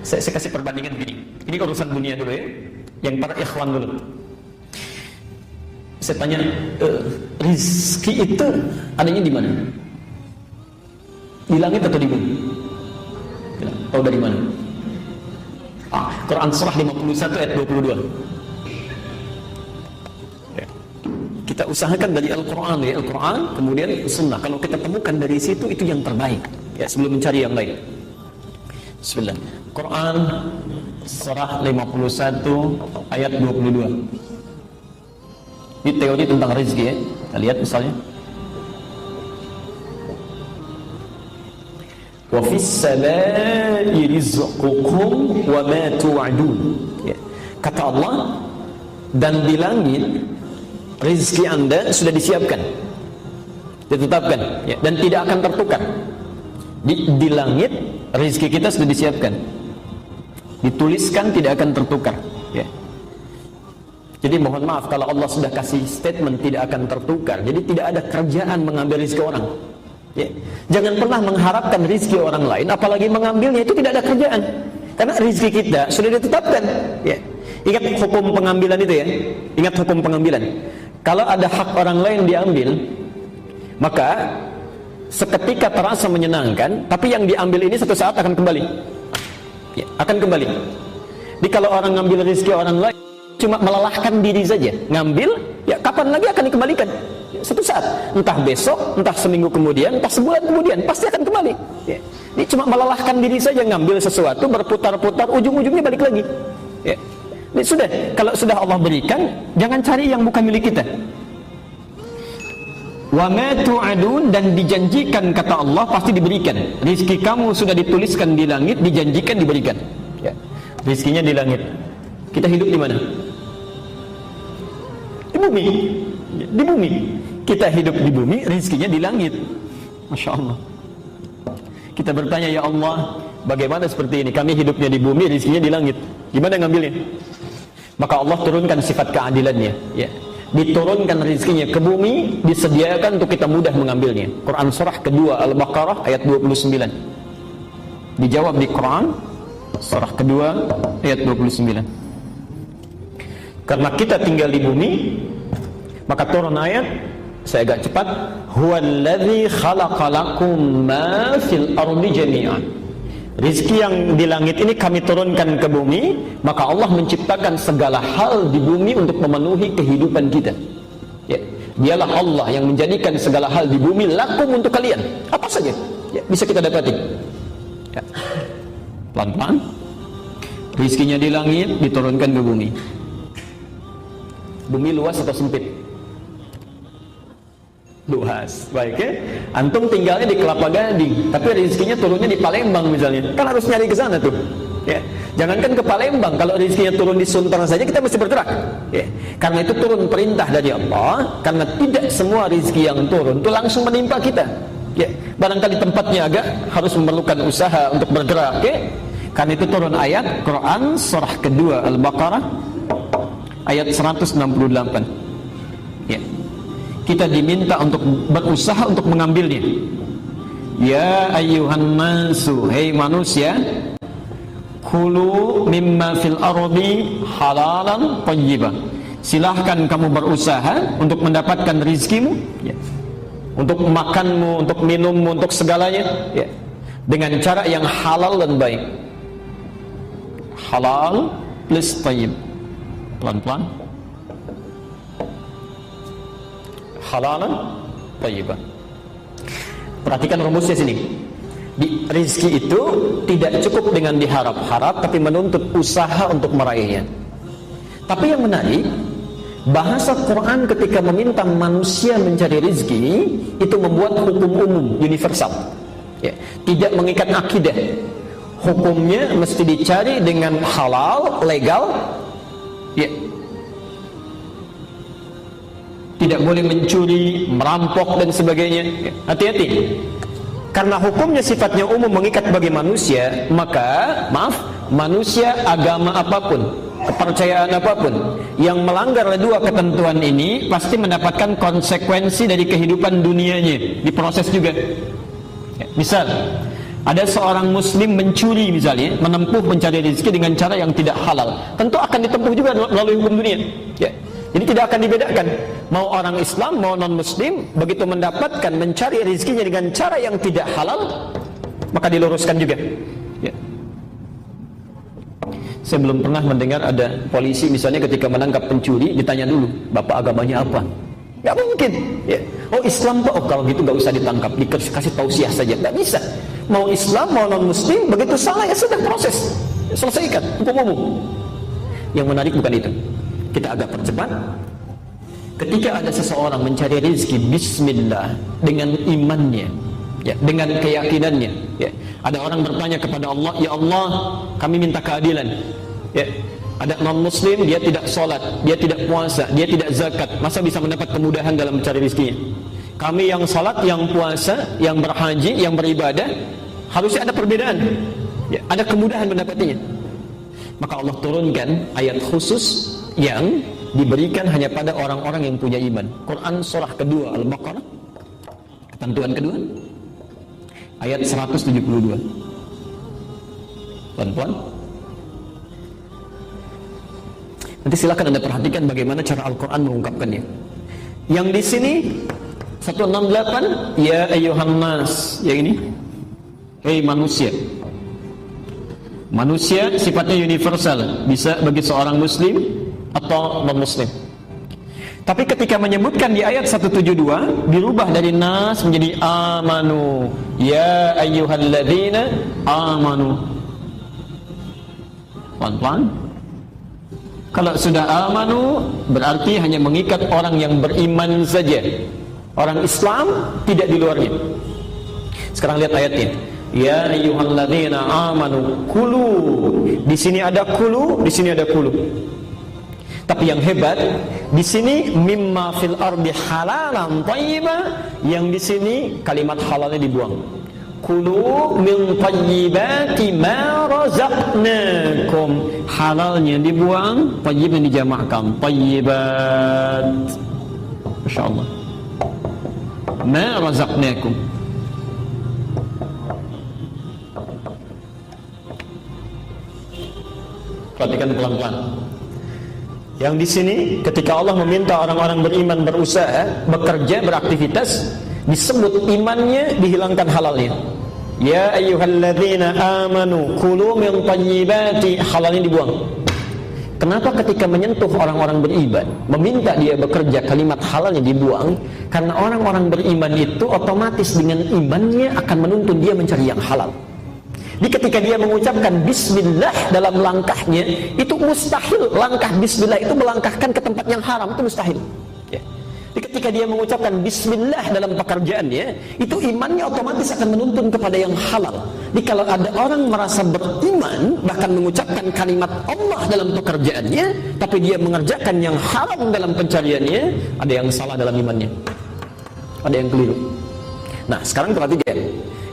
Saya kasih perbandingan begini. Ini urusan dunia dulu ya, yang para ikhwan dulu. Saya tanya, rizki itu adanya di mana? Di langit atau di bumi? Tahu dari mana? Quran surah 51 ayat 22. Kita usahakan dari Al-Quran ya, Al-Quran kemudian Sunnah. Kalau kita temukan dari situ, itu yang terbaik ya, sebelum mencari yang lain. Bismillah. Quran surah 51 ayat 22. Ini teori tentang rezeki ya. Kita lihat misalnya. Wa fis samaa'i rizqukum wa ma tu'adun. Ya. Kata Allah, dan di langit rezeki Anda sudah disiapkan, ditetapkan ya, dan tidak akan tertukar. Di langit rezeki kita sudah disiapkan, dituliskan, tidak akan tertukar ya. Jadi mohon maaf kalau Allah sudah kasih statement tidak akan tertukar, jadi tidak ada kerjaan mengambil rezeki orang ya. Jangan pernah mengharapkan rezeki orang lain, apalagi mengambilnya, itu tidak ada kerjaan, karena rezeki kita sudah ditetapkan ya. Ingat hukum pengambilan itu ya, ingat hukum pengambilan. Kalau ada hak orang lain diambil, maka seketika terasa menyenangkan, tapi yang diambil ini satu saat akan kembali ya, akan kembali. Jadi kalau orang ngambil rezeki orang lain cuma melelahkan diri saja, ngambil ya, kapan lagi akan dikembalikan ya, satu saat, entah besok, entah seminggu kemudian, entah sebulan kemudian, pasti akan kembali ya. Ini cuma melelahkan diri saja, ngambil sesuatu, berputar-putar, ujung-ujungnya balik lagi ya. Ini sudah, kalau sudah Allah berikan, jangan cari yang bukan milik kita. Wa ma tu'adun, dan dijanjikan kata Allah pasti diberikan. Rizki kamu sudah dituliskan di langit, dijanjikan diberikan ya. Rizkinya di langit. Kita hidup di mana? Di bumi. Di bumi. Kita hidup di bumi, rizkinya di langit. Masya Allah. Kita bertanya, ya Allah, bagaimana seperti ini? Kami hidupnya di bumi, rizkinya di langit. Gimana ngambilnya? Maka Allah turunkan sifat keadilannya ya. Diturunkan rezekinya ke bumi, disediakan untuk kita mudah mengambilnya. Quran surah kedua Al-Baqarah ayat 29. Dijawab di Quran surah kedua ayat 29. Karena kita tinggal di bumi, maka turun ayat, saya agak cepat, huwallazi khalaqalakum ma fil ardi jami'an. Rizki yang di langit ini kami turunkan ke bumi, maka Allah menciptakan segala hal di bumi untuk memenuhi kehidupan kita ya. Dialah Allah yang menjadikan segala hal di bumi lakum untuk kalian, apa saja ya, bisa kita dapati ya. Pelan-pelan rizkinya di langit diturunkan ke bumi. Bumi luas atau sempit? Luas, baik ya. Antum tinggalnya di Kelapa Gading, tapi rezekinya turunnya di Palembang misalnya, kan harus nyari ke sana tuh ya. Jangankan ke Palembang, kalau rezekinya turun di Sunter saja kita mesti bergerak ya. Karena itu turun perintah dari Allah, karena tidak semua rezeki yang turun itu langsung menimpa kita ya. Barangkali tempatnya agak harus memerlukan usaha untuk bergerak ya. Karena itu turun ayat Quran surah kedua Al-Baqarah ayat 168 ya. Kita diminta untuk berusaha untuk mengambilnya. Ya ayyuhan nasu, hei manusia, kulu mimma fil ardi halalan thayyiban. Silahkan kamu berusaha untuk mendapatkan rizkimu ya. Untuk makanmu, untuk minummu, untuk segalanya ya, dengan cara yang halal dan baik. Halal plus thayyib. Pelan-pelan. Halalan thayyiban. Perhatikan rumusnya sini. Rizki itu tidak cukup dengan diharap-harap, tapi menuntut usaha untuk meraihnya. Tapi yang menarik, bahasa Quran ketika meminta manusia mencari rizki itu membuat hukum umum universal ya. Tidak mengikat akidah. Hukumnya mesti dicari dengan halal, legal ya. Tidak boleh mencuri, merampok dan sebagainya. Hati-hati. Karena hukumnya sifatnya umum mengikat bagi manusia, maka maaf, manusia agama apapun, kepercayaan apapun yang melanggar dua ketentuan ini pasti mendapatkan konsekuensi dari kehidupan dunianya, diproses juga. Misal, ada seorang muslim mencuri misalnya, menempuh mencari rezeki dengan cara yang tidak halal, tentu akan ditempuh juga melalui hukum dunia, ya. Jadi tidak akan dibedakan, mau orang Islam mau non muslim, begitu mendapatkan mencari rezekinya dengan cara yang tidak halal, maka diluruskan juga, ya. Saya belum pernah mendengar ada polisi misalnya ketika menangkap pencuri ditanya dulu, bapak agamanya apa? Gak mungkin, ya. Oh Islam Pak, oh kalau gitu gak usah ditangkap, dikasih tausiah saja, gak bisa. Mau Islam mau non muslim, begitu salah ya sudah proses, selesaikan hukum umum. Yang menarik bukan itu, kita agak percepat. Ketika ada seseorang mencari rezeki bismillah dengan imannya, ya, dengan keyakinannya, ya. Ada orang bertanya kepada Allah, ya Allah kami minta keadilan, ya. Ada non muslim, dia tidak sholat, dia tidak puasa, dia tidak zakat, masa bisa mendapat kemudahan dalam mencari rezekinya? Kami yang sholat, yang puasa, yang berhaji, yang beribadah, harusnya ada perbedaan, ya, ada kemudahan mendapatinya. Maka Allah turunkan ayat khusus yang diberikan hanya pada orang-orang yang punya iman. Quran surah kedua Al-Baqarah, ketentuan kedua, ayat 172. Tuan-tuan, nanti silakan Anda perhatikan bagaimana cara Al-Quran mengungkapkannya. Yang di sini 168, ya ayyuhan nas, yang ini, hei manusia. Manusia sifatnya universal, bisa bagi seorang muslim atau non muslim. Tapi ketika menyebutkan di ayat 172, dirubah dari nas menjadi amanu, ya ayyuhalladzina amanu. Pelan-pelan. Kalau sudah amanu berarti hanya mengikat orang yang beriman saja, orang Islam tidak di luarnya. Sekarang lihat ayatnya, ya ayyuhalladzina amanu kulu. Di sini ada kulu, di sini ada kulu. Tapi yang hebat di sini mimma fil ardi halalan thayyiba, yang di sini kalimat halalnya dibuang. Kulu min thayyibati ma razaqnakum, halalnya dibuang, thayyibnya dijamakkan, thayyibat. Masyaallah. Ma razaqnakum. Perhatikan pelan-pelan. Yang di sini ketika Allah meminta orang-orang beriman berusaha, bekerja, beraktivitas, disebut imannya, dihilangkan halalnya. Ya ayyuhalladzina amanu kulu min thayyibati, halalnya dibuang. Kenapa ketika menyentuh orang-orang beriman, meminta dia bekerja, kalimat halalnya dibuang? Karena orang-orang beriman itu otomatis dengan imannya akan menuntun dia mencari yang halal. Jadi ketika dia mengucapkan bismillah dalam langkahnya, itu mustahil langkah bismillah itu melangkahkan ke tempat yang haram, itu mustahil, ya. Jadi ketika dia mengucapkan bismillah dalam pekerjaannya, itu imannya otomatis akan menuntun kepada yang halal. Jadi kalau ada orang merasa beriman, bahkan mengucapkan kalimat Allah dalam pekerjaannya, tapi dia mengerjakan yang haram dalam pencariannya, ada yang salah dalam imannya, ada yang keliru. Nah sekarang perhatikan,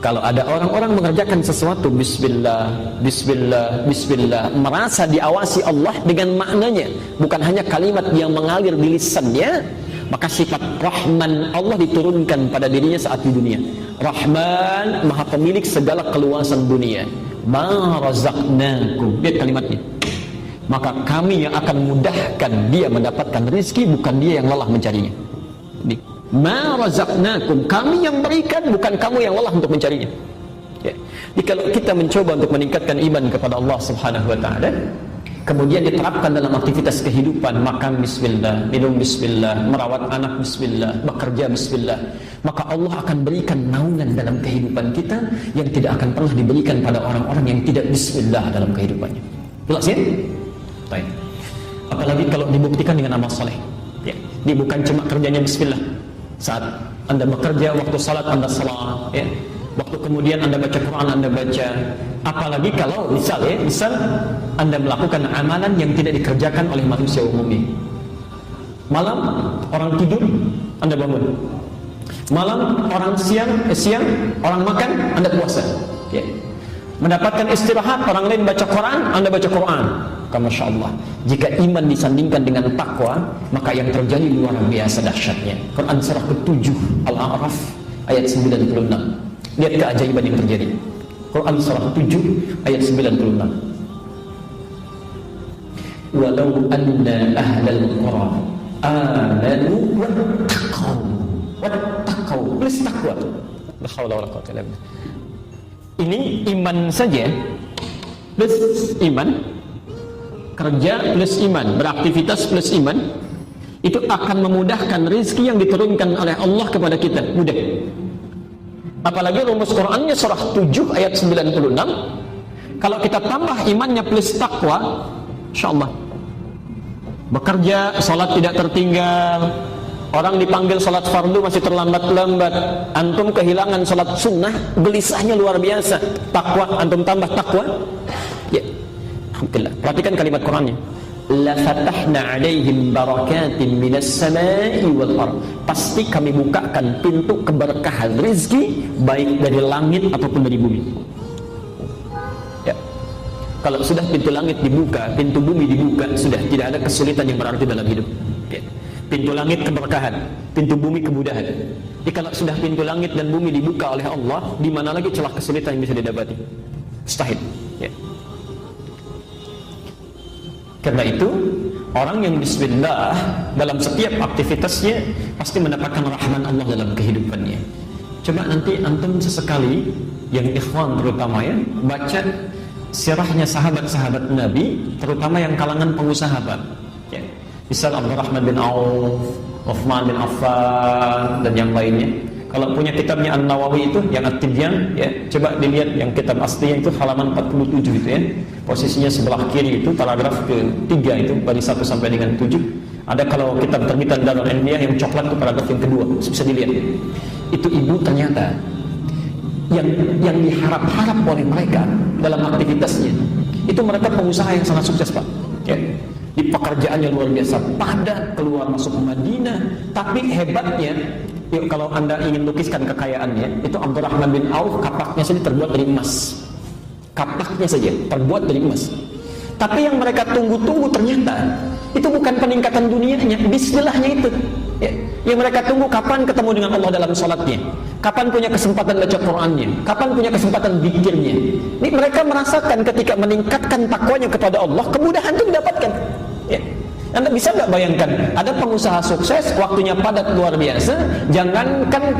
kalau ada orang-orang mengerjakan sesuatu bismillah, bismillah, bismillah, merasa diawasi Allah dengan maknanya, bukan hanya kalimat yang mengalir di lisannya, maka sifat Rahman Allah diturunkan pada dirinya saat di dunia. Rahman, maha pemilik segala keluasan dunia. Ma razaqnakum, lihat kalimatnya. Maka kami yang akan mudahkan dia mendapatkan rezeki, bukan dia yang lelah mencarinya. Ma razaqnakum, kami yang berikan, bukan kamu yang lelah untuk mencarinya, ya. Jadi kalau kita mencoba untuk meningkatkan iman kepada Allah Subhanahu wa taala, kemudian diterapkan dalam aktivitas kehidupan, makan bismillah, minum bismillah, merawat anak bismillah, bekerja bismillah, maka Allah akan berikan naungan dalam kehidupan kita yang tidak akan pernah diberikan pada orang-orang yang tidak bismillah dalam kehidupannya. Jelas ya? Baik. Apalagi kalau dibuktikan dengan amal soleh, ya. Ini bukan cuma kerjanya bismillah. Saat Anda bekerja, waktu salat Anda salat, ya. Waktu kemudian Anda baca Quran, Anda baca. Apalagi kalau misal Anda melakukan amalan yang tidak dikerjakan oleh manusia umumnya. Malam orang tidur, Anda bangun. Malam orang siang orang makan, Anda puasa, ya. Mendapatkan istirahat, orang lain baca Quran, Anda baca Quran. Masya Allah. Jika iman disandingkan dengan takwa, maka yang terjadi luar biasa dahsyatnya. Quran surah ke-7 Al-A'raf ayat 96. Lihat keajaiban yang terjadi. Quran surah 7 ayat 96. Walau anna ahlal qura amanu wattaqau plus takwa. La haula wala quwwata illa billah. Ini iman saja plus iman, kerja plus iman, beraktivitas plus iman, itu akan memudahkan rezeki yang diturunkan oleh Allah kepada kita, mudah. Apalagi rumus Qur'annya surah 7 ayat 96. Kalau kita tambah imannya plus takwa, insyaallah bekerja, salat tidak tertinggal. Orang dipanggil salat fardu masih terlambat-lambat. Antum kehilangan salat sunnah, gelisahnya luar biasa. Takwa, antum tambah takwa. Ya, alhamdulillah. Perhatikan kalimat Qur'annya. La fatahna 'alaihim barakatin minas samai wal ardh. Pasti kami bukakan pintu keberkahan rezeki baik dari langit ataupun dari bumi. Ya. Kalau sudah pintu langit dibuka, pintu bumi dibuka, sudah tidak ada kesulitan yang berarti dalam hidup. Ya. Pintu langit keberkahan, pintu bumi kemudahan. Jadi kalau sudah pintu langit dan bumi dibuka oleh Allah, di mana lagi celah kesulitan yang bisa didapati? Mustahil. Ya. Karena itu, orang yang bismillah dalam setiap aktivitasnya pasti mendapatkan rahman Allah dalam kehidupannya. Coba nanti antum sesekali, yang ikhwan terutama ya, baca sirahnya sahabat-sahabat Nabi, terutama yang kalangan pengusaha, Pak. Ya. Misal Abdurrahman bin Auf, Uthman bin Affan, dan yang lainnya. Kalau punya kitabnya An-Nawawi itu yang At-Tibyan, ya, coba dilihat yang kitab aslinya itu halaman 47 itu ya. Posisinya sebelah kiri itu paragraf ke-3 itu dari 1 sampai dengan 7. Ada kalau kitab terbitan Darul Ilmiah yang coklat itu paragraf yang kedua, bisa dilihat. Itu ibu ternyata yang diharap-harap oleh mereka dalam aktivitasnya. Itu mereka pengusaha yang sangat sukses, Pak. Ya. Di pekerjaannya luar biasa, padat, keluar masuk Madinah, tapi hebatnya, yuk, kalau anda ingin lukiskan kekayaannya, itu Abdurrahman bin Auf kapaknya saja terbuat dari emas. Kapaknya saja terbuat dari emas. Tapi yang mereka tunggu-tunggu ternyata itu bukan peningkatan dunianya, bismillahnya itu. Ya. Yang mereka tunggu kapan ketemu dengan Allah dalam sholatnya, kapan punya kesempatan baca Qur'annya, kapan punya kesempatan zikirnya. Ini mereka merasakan ketika meningkatkan takwanya kepada Allah, kemudahan itu didapatkan. Ya. Anda bisa nggak bayangkan, ada pengusaha sukses, waktunya padat luar biasa, jangankan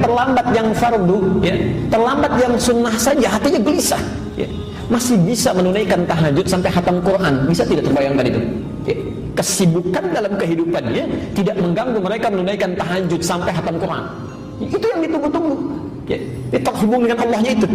terlambat yang fardu, ya, terlambat yang sunnah saja hatinya gelisah, ya. Masih bisa menunaikan tahajud sampai khatam Quran, bisa tidak terbayangkan itu? Ya. Kesibukan dalam kehidupannya tidak mengganggu mereka menunaikan tahajud sampai khatam Quran. Itu yang ditunggu-tunggu. Ya. Itu hubung dengan Allahnya itu.